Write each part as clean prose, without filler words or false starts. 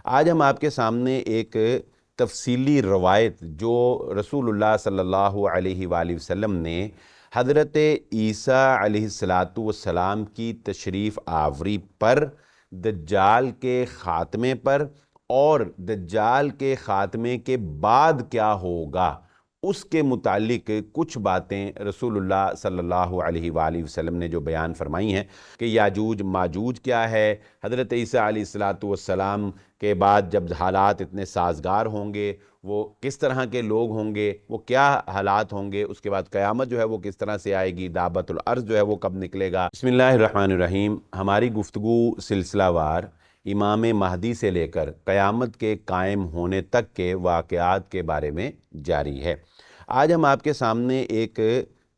آج ہم آپ کے سامنے ایک تفصیلی روایت جو رسول اللہ صلی اللہ علیہ وآلہ وسلم نے حضرت عیسیٰ علیہ السلام کی تشریف آوری پر، دجال کے خاتمے پر اور دجال کے خاتمے کے بعد کیا ہوگا اس کے متعلق کچھ باتیں رسول اللہ صلی اللہ علیہ وآلہ وسلم نے جو بیان فرمائی ہیں کہ یاجوج ماجوج کیا ہے، حضرت عیسیٰ علیہ السلام کے بعد جب حالات اتنے سازگار ہوں گے وہ کس طرح کے لوگ ہوں گے، وہ کیا حالات ہوں گے، اس کے بعد قیامت جو ہے وہ کس طرح سے آئے گی، دابت الارض جو ہے وہ کب نکلے گا۔ بسم اللہ الرحمن الرحیم۔ ہماری گفتگو سلسلہ وار امام مہدی سے لے کر قیامت کے قائم ہونے تک کے واقعات کے بارے میں جاری ہے۔ آج ہم آپ کے سامنے ایک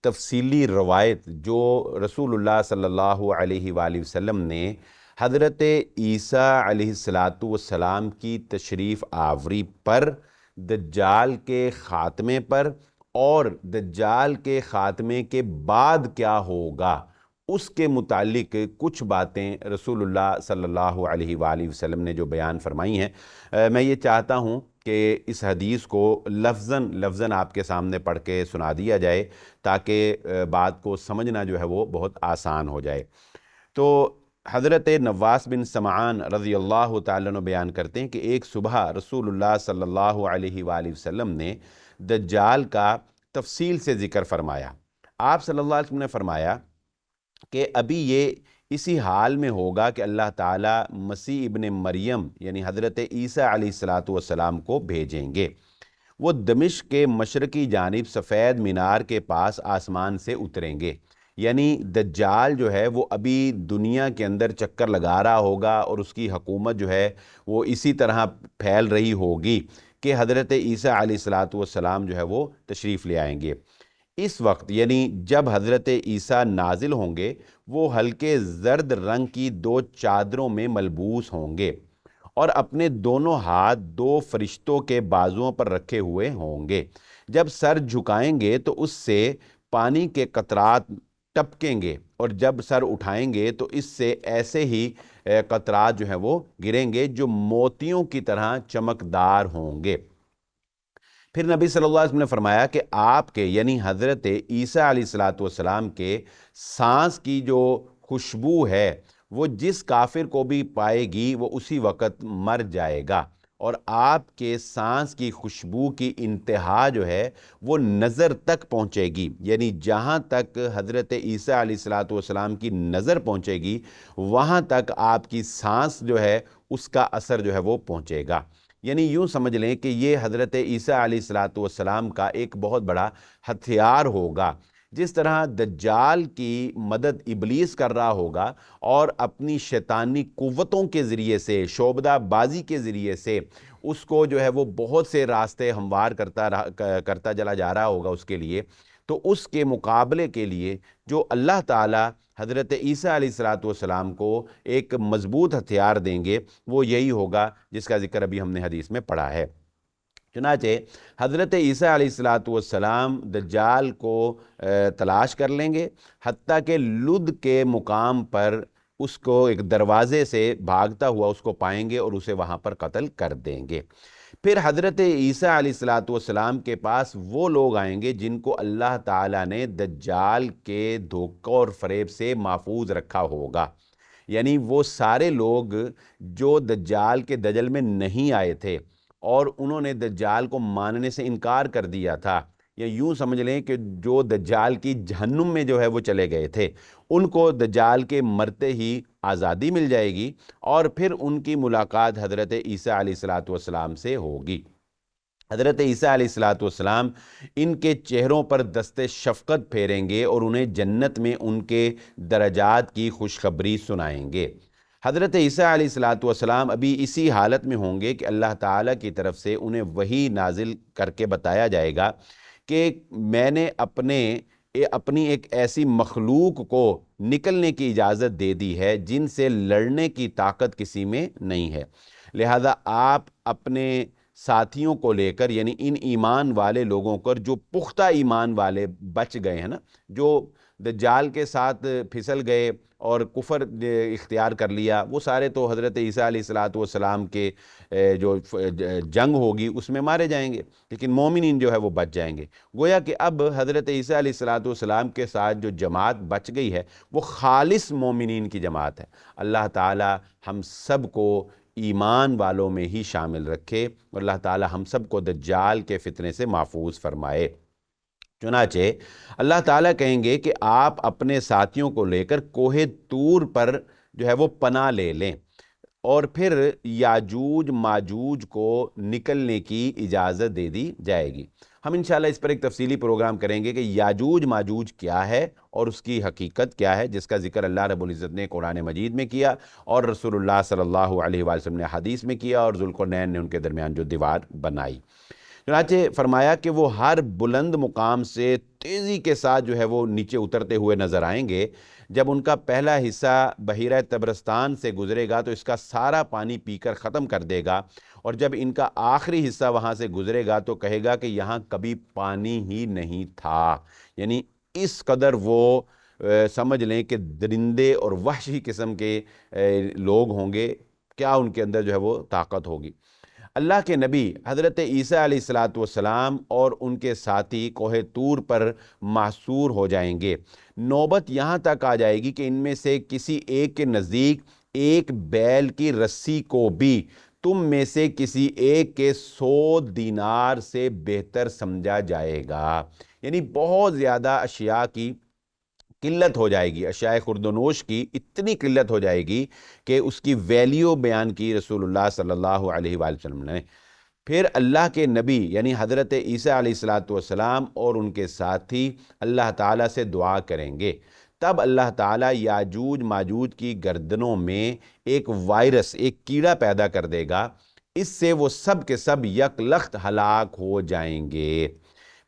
تفصیلی روایت جو رسول اللہ صلی اللہ علیہ وآلہ وسلم نے حضرت عیسیٰ علیہ السلام کی تشریف آوری پر، دجال کے خاتمے پر اور دجال کے خاتمے کے بعد کیا ہوگا اس کے متعلق کچھ باتیں رسول اللہ صلی اللہ علیہ وآلہ وسلم نے جو بیان فرمائی ہیں، میں یہ چاہتا ہوں کہ اس حدیث کو لفظاً آپ کے سامنے پڑھ کے سنا دیا جائے تاکہ بات کو سمجھنا جو ہے وہ بہت آسان ہو جائے۔ تو حضرت نواس بن سمعان رضی اللہ تعالیٰ عنہ بیان کرتے ہیں کہ ایک صبح رسول اللہ صلی اللہ علیہ وآلہ وسلم نے دجال کا تفصیل سے ذکر فرمایا۔ آپ صلی اللہ علیہ وسلم نے فرمایا کہ ابھی یہ اسی حال میں ہوگا کہ اللہ تعالیٰ مسیح ابن مریم یعنی حضرت عیسیٰ علیہ السلام کو بھیجیں گے۔ وہ دمشق کے مشرقی جانب سفید مینار کے پاس آسمان سے اتریں گے، یعنی دجال جو ہے وہ ابھی دنیا کے اندر چکر لگا رہا ہوگا اور اس کی حکومت جو ہے وہ اسی طرح پھیل رہی ہوگی کہ حضرت عیسیٰ علیہ السلام جو ہے وہ تشریف لے آئیں گے۔ اس وقت یعنی جب حضرت عیسیٰ نازل ہوں گے وہ ہلکے زرد رنگ کی 2 چادروں میں ملبوس ہوں گے اور اپنے دونوں ہاتھ 2 فرشتوں کے بازوؤں پر رکھے ہوئے ہوں گے۔ جب سر جھکائیں گے تو اس سے پانی کے قطرات ٹپکیں گے اور جب سر اٹھائیں گے تو اس سے ایسے ہی قطرات جو ہیں وہ گریں گے جو موتیوں کی طرح چمکدار ہوں گے۔ پھر نبی صلی اللہ علیہ وسلم نے فرمایا کہ آپ کے یعنی حضرت عیسیٰ علیہ السلام کے سانس کی جو خوشبو ہے وہ جس کافر کو بھی پائے گی وہ اسی وقت مر جائے گا، اور آپ کے سانس کی خوشبو کی انتہا جو ہے وہ نظر تک پہنچے گی، یعنی جہاں تک حضرت عیسیٰ علیہ السلام کی نظر پہنچے گی وہاں تک آپ کی سانس جو ہے اس کا اثر جو ہے وہ پہنچے گا۔ یعنی یوں سمجھ لیں کہ یہ حضرت عیسیٰ علیہ السلام کا ایک بہت بڑا ہتھیار ہوگا۔ جس طرح دجال کی مدد ابلیس کر رہا ہوگا اور اپنی شیطانی قوتوں کے ذریعے سے، شعبدہ بازی کے ذریعے سے اس کو جو ہے وہ بہت سے راستے ہموار کرتا چلا جا رہا ہوگا اس کے لیے، تو اس کے مقابلے کے لیے جو اللہ تعالیٰ حضرت عیسیٰ علیہ السلام کو ایک مضبوط ہتھیار دیں گے وہ یہی ہوگا جس کا ذکر ابھی ہم نے حدیث میں پڑھا ہے۔ چنانچہ حضرت عیسیٰ علیہ السلام دجال کو تلاش کر لیں گے، حتیٰ کہ لد کے مقام پر اس کو ایک دروازے سے بھاگتا ہوا اس کو پائیں گے اور اسے وہاں پر قتل کر دیں گے۔ پھر حضرت عیسیٰ علیہ السلام کے پاس وہ لوگ آئیں گے جن کو اللہ تعالیٰ نے دجال کے دھوکہ اور فریب سے محفوظ رکھا ہوگا، یعنی وہ سارے لوگ جو دجال کے دجل میں نہیں آئے تھے اور انہوں نے دجال کو ماننے سے انکار کر دیا تھا، یا یوں سمجھ لیں کہ جو دجال کی جہنم میں جو ہے وہ چلے گئے تھے، ان کو دجال کے مرتے ہی آزادی مل جائے گی اور پھر ان کی ملاقات حضرت عیسیٰ علیہ السلام سے ہوگی۔ حضرت عیسیٰ علیہ السلام ان کے چہروں پر دست شفقت پھیریں گے اور انہیں جنت میں ان کے درجات کی خوشخبری سنائیں گے۔ حضرت عیسیٰ علیہ السلام ابھی اسی حالت میں ہوں گے کہ اللہ تعالیٰ کی طرف سے انہیں وحی نازل کر کے بتایا جائے گا کہ میں نے اپنی ایک ایسی مخلوق کو نکلنے کی اجازت دے دی ہے جن سے لڑنے کی طاقت کسی میں نہیں ہے، لہذا آپ اپنے ساتھیوں کو لے کر یعنی ان ایمان والے لوگوں کو جو پختہ ایمان والے بچ گئے ہیں نا، جو دجال کے ساتھ پھسل گئے اور کفر اختیار کر لیا، وہ سارے تو حضرت عیسیٰ علیہ السلام کے جو جنگ ہوگی اس میں مارے جائیں گے، لیکن مومنین جو ہے وہ بچ جائیں گے۔ گویا کہ اب حضرت عیسیٰ علیہ السلام کے ساتھ جو جماعت بچ گئی ہے وہ خالص مومنین کی جماعت ہے۔ اللہ تعالی ہم سب کو ایمان والوں میں ہی شامل رکھے، اور اللہ تعالی ہم سب کو دجال کے فتنے سے محفوظ فرمائے۔ چنانچہ اللہ تعالیٰ کہیں گے کہ آپ اپنے ساتھیوں کو لے کر کوہ طور پر جو ہے وہ پناہ لے لیں، اور پھر یاجوج ماجوج کو نکلنے کی اجازت دے دی جائے گی۔ ہم انشاءاللہ اس پر ایک تفصیلی پروگرام کریں گے کہ یاجوج ماجوج کیا ہے اور اس کی حقیقت کیا ہے، جس کا ذکر اللہ رب العزت نے قرآن مجید میں کیا اور رسول اللہ صلی اللہ علیہ وآلہ وسلم نے حدیث میں کیا، اور ذوالقرنین نے ان کے درمیان جو دیوار بنائی۔ چنانچہ فرمایا کہ وہ ہر بلند مقام سے تیزی کے ساتھ جو ہے وہ نیچے اترتے ہوئے نظر آئیں گے۔ جب ان کا پہلا حصہ بحیرہ طبرستان سے گزرے گا تو اس کا سارا پانی پی کر ختم کر دے گا، اور جب ان کا آخری حصہ وہاں سے گزرے گا تو کہے گا کہ یہاں کبھی پانی ہی نہیں تھا۔ یعنی اس قدر وہ سمجھ لیں کہ درندے اور وحشی قسم کے لوگ ہوں گے، کیا ان کے اندر جو ہے وہ طاقت ہوگی۔ اللہ کے نبی حضرت عیسیٰ علیہ السلام اور ان کے ساتھی کوہ طور پر محصور ہو جائیں گے۔ نوبت یہاں تک آ جائے گی کہ ان میں سے کسی ایک کے نزدیک ایک بیل کی رسی کو بھی تم میں سے کسی ایک کے 100 دینار سے بہتر سمجھا جائے گا۔ یعنی بہت زیادہ اشیاء کی قلت ہو جائے گی، اشیاء خورد و نوش کی اتنی قلت ہو جائے گی کہ اس کی ویلیو بیان کی رسول اللہ صلی اللہ علیہ وآلہ وسلم نے۔ پھر اللہ کے نبی یعنی حضرت عیسیٰ علیہ السلام اور ان کے ساتھی اللہ تعالیٰ سے دعا کریں گے، تب اللہ تعالیٰ یاجوج ماجوج کی گردنوں میں ایک وائرس، ایک کیڑا پیدا کر دے گا، اس سے وہ سب کے سب یک لخت ہلاک ہو جائیں گے۔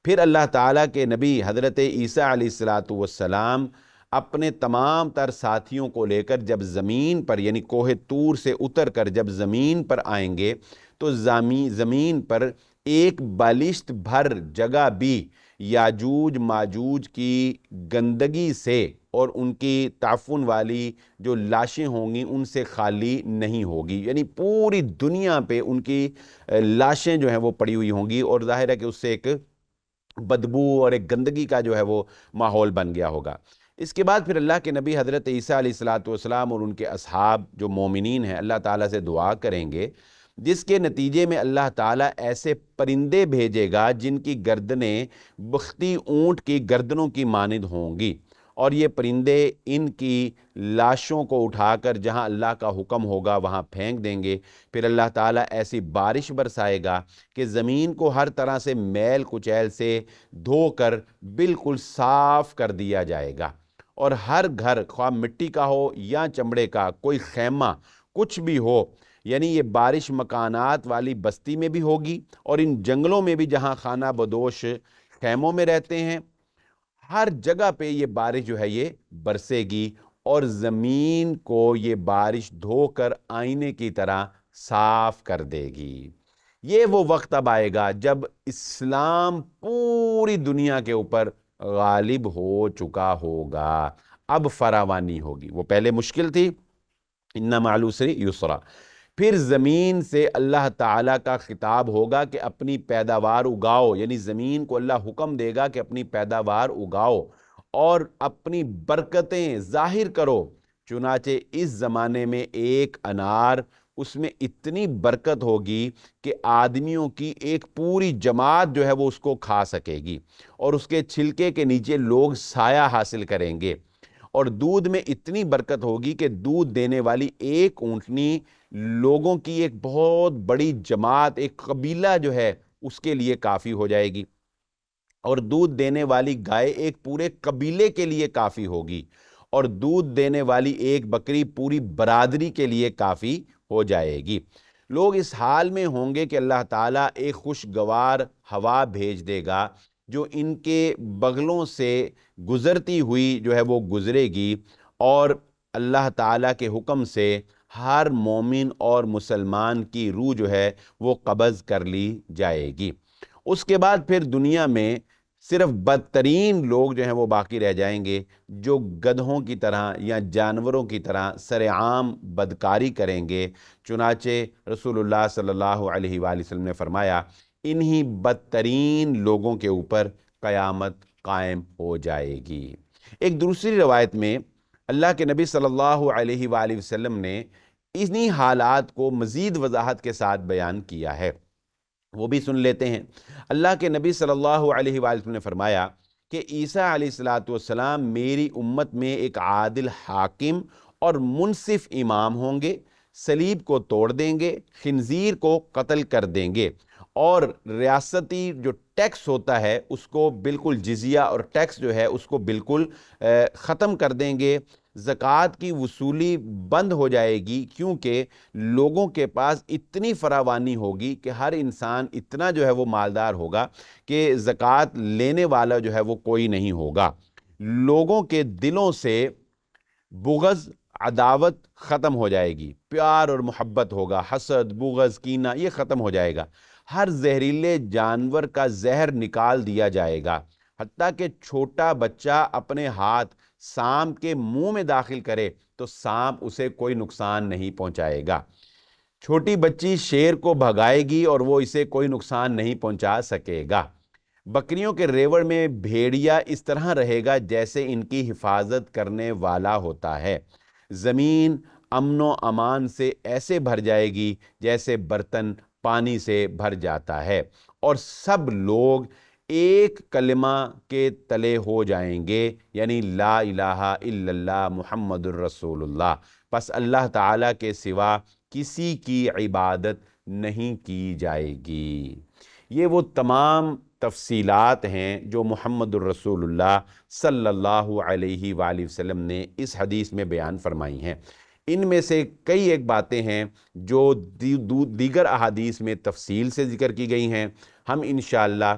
پھر اللہ تعالیٰ کے نبی حضرت عیسیٰ علیہ السلام اپنے تمام تر ساتھیوں کو لے کر جب زمین پر یعنی کوہ طور سے اتر کر جب زمین پر آئیں گے تو زمین پر ایک بالشت بھر جگہ بھی یاجوج ماجوج کی گندگی سے اور ان کی تعفن والی جو لاشیں ہوں گی ان سے خالی نہیں ہوگی۔ یعنی پوری دنیا پہ ان کی لاشیں جو ہیں وہ پڑی ہوئی ہوں گی، اور ظاہر ہے کہ اس سے ایک بدبو اور ایک گندگی کا جو ہے وہ ماحول بن گیا ہوگا۔ اس کے بعد پھر اللہ کے نبی حضرت عیسیٰ علیہ السلام اور ان کے اصحاب جو مومنین ہیں اللہ تعالیٰ سے دعا کریں گے، جس کے نتیجے میں اللہ تعالیٰ ایسے پرندے بھیجے گا جن کی گردنیں بختی اونٹ کی گردنوں کی مانند ہوں گی، اور یہ پرندے ان کی لاشوں کو اٹھا کر جہاں اللہ کا حکم ہوگا وہاں پھینک دیں گے۔ پھر اللہ تعالیٰ ایسی بارش برسائے گا کہ زمین کو ہر طرح سے میل کچیل سے دھو کر بالکل صاف کر دیا جائے گا، اور ہر گھر خواہ مٹی کا ہو یا چمڑے کا، کوئی خیمہ کچھ بھی ہو، یعنی یہ بارش مکانات والی بستی میں بھی ہوگی اور ان جنگلوں میں بھی جہاں خانہ بدوش خیموں میں رہتے ہیں، ہر جگہ پہ یہ بارش جو ہے یہ برسے گی، اور زمین کو یہ بارش دھو کر آئینے کی طرح صاف کر دے گی۔ یہ وہ وقت اب آئے گا جب اسلام پوری دنیا کے اوپر غالب ہو چکا ہوگا، اب فراوانی ہوگی۔ وہ پہلے مشکل تھی، ان مع العسر یسرا۔ پھر زمین سے اللہ تعالیٰ کا خطاب ہوگا کہ اپنی پیداوار اگاؤ، یعنی زمین کو اللہ حکم دے گا کہ اپنی پیداوار اگاؤ اور اپنی برکتیں ظاہر کرو۔ چنانچہ اس زمانے میں ایک انار، اس میں اتنی برکت ہوگی کہ آدمیوں کی ایک پوری جماعت جو ہے وہ اس کو کھا سکے گی، اور اس کے چھلکے کے نیچے لوگ سایہ حاصل کریں گے۔ اور دودھ میں اتنی برکت ہوگی کہ دودھ دینے والی ایک اونٹنی لوگوں کی ایک بہت بڑی جماعت، ایک قبیلہ جو ہے اس کے لیے کافی ہو جائے گی، اور دودھ دینے والی گائے ایک پورے قبیلے کے لیے کافی ہوگی، اور دودھ دینے والی ایک بکری پوری برادری کے لیے کافی ہو جائے گی۔ لوگ اس حال میں ہوں گے کہ اللہ تعالیٰ ایک خوشگوار ہوا بھیج دے گا جو ان کے بغلوں سے گزرتی ہوئی جو ہے وہ گزرے گی، اور اللہ تعالیٰ کے حکم سے ہر مومن اور مسلمان کی روح جو ہے وہ قبض کر لی جائے گی۔ اس کے بعد پھر دنیا میں صرف بدترین لوگ جو ہیں وہ باقی رہ جائیں گے، جو گدھوں کی طرح یا جانوروں کی طرح سرعام بدکاری کریں گے۔ چنانچہ رسول اللہ صلی اللہ علیہ وآلہ وسلم نے فرمایا انہی بدترین لوگوں کے اوپر قیامت قائم ہو جائے گی۔ ایک دوسری روایت میں اللہ کے نبی صلی اللہ علیہ وآلہ وسلم نے انہی حالات کو مزید وضاحت کے ساتھ بیان کیا ہے، وہ بھی سن لیتے ہیں۔ اللہ کے نبی صلی اللہ علیہ وآلہ وسلم نے فرمایا کہ عیسیٰ علیہ السلام میری امت میں ایک عادل حاکم اور منصف امام ہوں گے، صلیب کو توڑ دیں گے، خنزیر کو قتل کر دیں گے، اور ریاستی جو ٹیکس ہوتا ہے اس کو بالکل جزیہ اور ٹیکس جو ہے اس کو بالکل ختم کر دیں گے۔ زکوٰۃ کی وصولی بند ہو جائے گی، کیونکہ لوگوں کے پاس اتنی فراوانی ہوگی کہ ہر انسان اتنا جو ہے وہ مالدار ہوگا کہ زکوٰۃ لینے والا جو ہے وہ کوئی نہیں ہوگا۔ لوگوں کے دلوں سے بغض، عداوت ختم ہو جائے گی، پیار اور محبت ہوگا، حسد، بغض، کینہ یہ ختم ہو جائے گا۔ ہر زہریلے جانور کا زہر نکال دیا جائے گا، حتیٰ کہ چھوٹا بچہ اپنے ہاتھ سانپ کے منہ میں داخل کرے تو سانپ اسے کوئی نقصان نہیں پہنچائے گا۔ چھوٹی بچی شیر کو بھگائے گی اور وہ اسے کوئی نقصان نہیں پہنچا سکے گا۔ بکریوں کے ریوڑ میں بھیڑیا اس طرح رہے گا جیسے ان کی حفاظت کرنے والا ہوتا ہے۔ زمین امن و امان سے ایسے بھر جائے گی جیسے برتن پانی سے بھر جاتا ہے، اور سب لوگ ایک کلمہ کے تلے ہو جائیں گے، یعنی لا الہ الا اللہ محمد الرسول اللہ، پس اللہ تعالیٰ کے سوا کسی کی عبادت نہیں کی جائے گی۔ یہ وہ تمام تفصیلات ہیں جو محمد الرسول اللہ صلی اللہ علیہ وآلہ وسلم نے اس حدیث میں بیان فرمائی ہیں۔ ان میں سے کئی ایک باتیں ہیں جو دیگر احادیث میں تفصیل سے ذکر کی گئی ہیں۔ ہم انشاءاللہ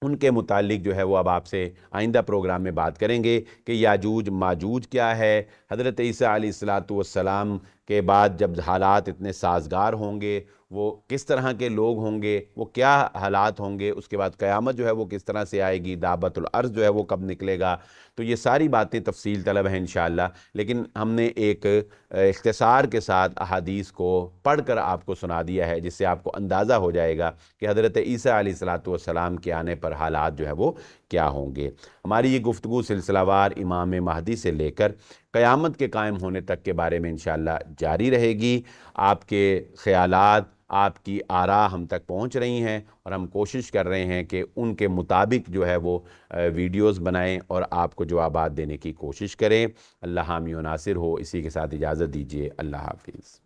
ان کے متعلق جو ہے وہ اب آپ سے آئندہ پروگرام میں بات کریں گے کہ یاجوج ماجوج کیا ہے، حضرت عیسیٰ علیہ السلام کے بعد جب حالات اتنے سازگار ہوں گے وہ کس طرح کے لوگ ہوں گے، وہ کیا حالات ہوں گے، اس کے بعد قیامت جو ہے وہ کس طرح سے آئے گی، دابۃ الارض جو ہے وہ کب نکلے گا۔ تو یہ ساری باتیں تفصیل طلب ہیں انشاءاللہ، لیکن ہم نے ایک اختصار کے ساتھ احادیث کو پڑھ کر آپ کو سنا دیا ہے، جس سے آپ کو اندازہ ہو جائے گا کہ حضرت عیسیٰ علیہ السلام کے آنے پر حالات جو ہے وہ کیا ہوں گے۔ ہماری یہ گفتگو سلسلہ وار امام مہدی سے لے کر قیامت کے قائم ہونے تک کے بارے میں انشاءاللہ جاری رہے گی۔ آپ کے خیالات، آپ کی آراء ہم تک پہنچ رہی ہیں، اور ہم کوشش کر رہے ہیں کہ ان کے مطابق جو ہے وہ ویڈیوز بنائیں اور آپ کو جوابات دینے کی کوشش کریں۔ اللہ حامی و ناصر ہو۔ اسی کے ساتھ اجازت دیجیے، اللہ حافظ۔